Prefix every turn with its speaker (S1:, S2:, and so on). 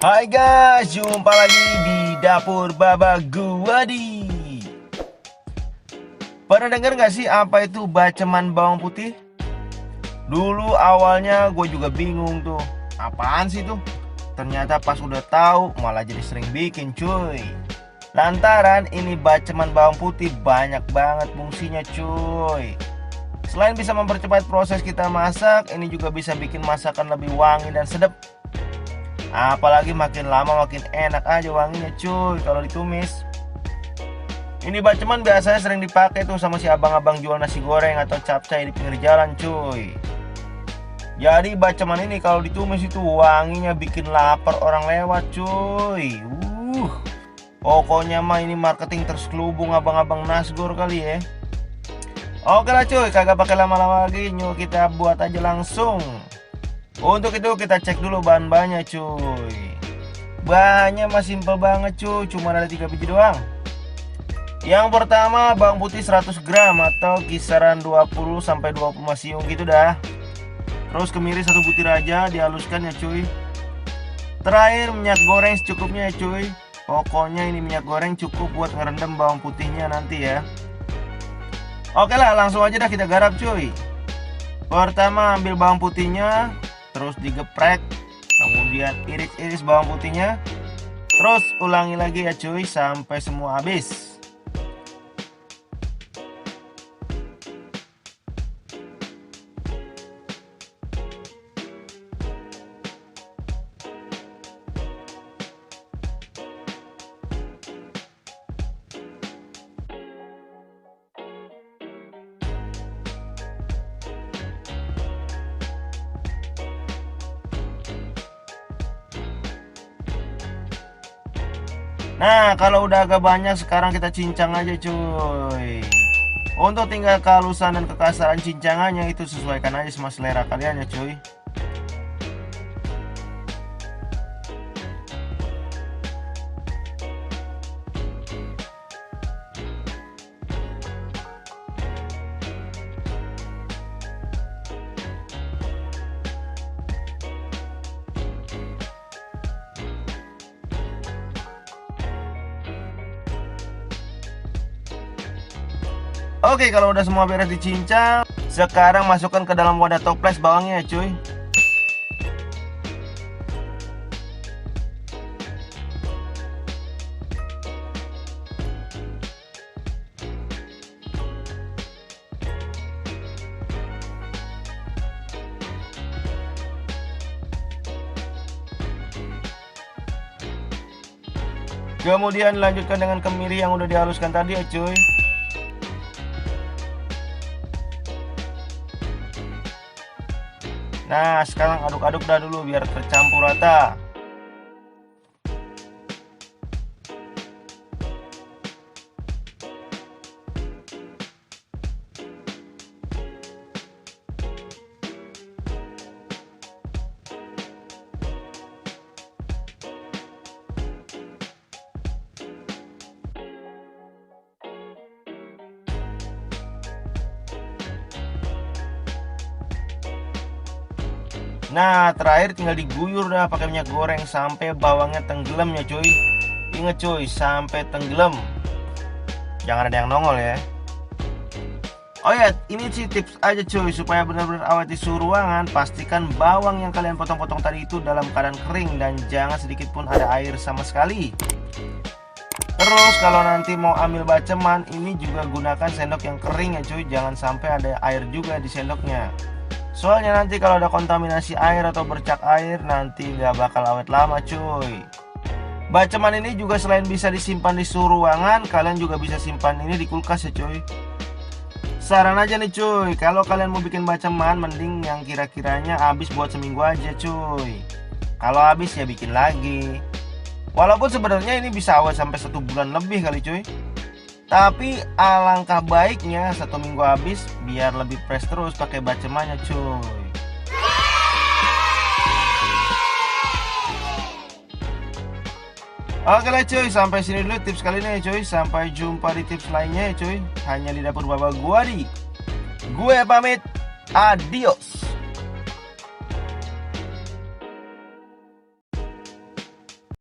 S1: Hai guys, jumpa lagi di dapur Baba Guwadi. Pernah denger gak sih apa itu baceman bawang putih? Dulu awalnya gue juga bingung tuh, apaan sih tuh? Ternyata pas udah tahu malah jadi sering bikin cuy. Lantaran ini baceman bawang putih banyak banget fungsinya cuy. Selain bisa mempercepat proses kita masak, ini juga bisa bikin masakan lebih wangi dan sedap. Apalagi makin lama makin enak aja wanginya cuy kalau ditumis. Ini baceman biasanya sering dipakai tuh sama si abang-abang jual nasi goreng atau capcay di pinggir jalan cuy. Jadi baceman ini kalau ditumis itu wanginya bikin lapar orang lewat cuy. Pokoknya mah ini marketing terselubung abang-abang nasgor kali ya. Oke lah cuy, kagak pakai lama-lama lagi, yuk kita buat aja langsung. Untuk itu kita cek dulu bahan-bahannya cuy. Bahannya mah simple banget cuy, cuma ada 3 biji doang. Yang pertama bawang putih 100 gram atau kisaran 20-25 siung gitu dah. Terus kemiri 1 butir aja, dihaluskan ya cuy. Terakhir minyak goreng secukupnya ya cuy. Pokoknya ini minyak goreng cukup buat ngerendam bawang putihnya nanti ya. Oke lah, langsung aja dah kita garap cuy. Pertama ambil bawang putihnya, terus digeprek, kemudian iris-iris bawang putihnya, terus ulangi lagi ya cuy sampai semua habis. Nah kalau udah agak banyak sekarang kita cincang aja cuy. Untuk tinggal kehalusan dan kekasaran cincangannya itu sesuaikan aja sama selera kalian ya cuy. Oke, kalau udah semua beres dicincang, sekarang masukkan ke dalam wadah toples bawangnya ya cuy. Kemudian lanjutkan dengan kemiri yang udah dihaluskan tadi ya cuy. Nah sekarang aduk-aduk dah dulu biar tercampur rata. Nah terakhir tinggal diguyur dah pakai minyak goreng sampai bawangnya tenggelam ya cuy. Ingat cuy, sampai tenggelam, jangan ada yang nongol ya. Oh ya, ini sih tips aja cuy supaya benar-benar awet di suhu ruangan. Pastikan bawang yang kalian potong-potong tadi itu dalam keadaan kering dan jangan sedikit pun ada air sama sekali. Terus kalau nanti mau ambil baceman ini juga gunakan sendok yang kering ya cuy, jangan sampai ada air juga di sendoknya. Soalnya nanti kalau ada kontaminasi air atau bercak air nanti nggak bakal awet lama cuy. Baceman ini juga selain bisa disimpan di suhu ruangan, kalian juga bisa simpan ini di kulkas ya cuy. Saran aja nih cuy, kalau kalian mau bikin baceman mending yang kira-kiranya habis buat seminggu aja cuy. Kalau habis ya bikin lagi. Walaupun sebenarnya ini bisa awet sampai 1 bulan lebih kali cuy. Tapi alangkah baiknya 1 minggu habis biar lebih fresh terus pakai bacemannya cuy. Oke lah cuy, sampai sini dulu tips kali ini ya cuy. Sampai jumpa di tips lainnya ya cuy. Hanya di dapur Baba Guwadi. Gue pamit, adios.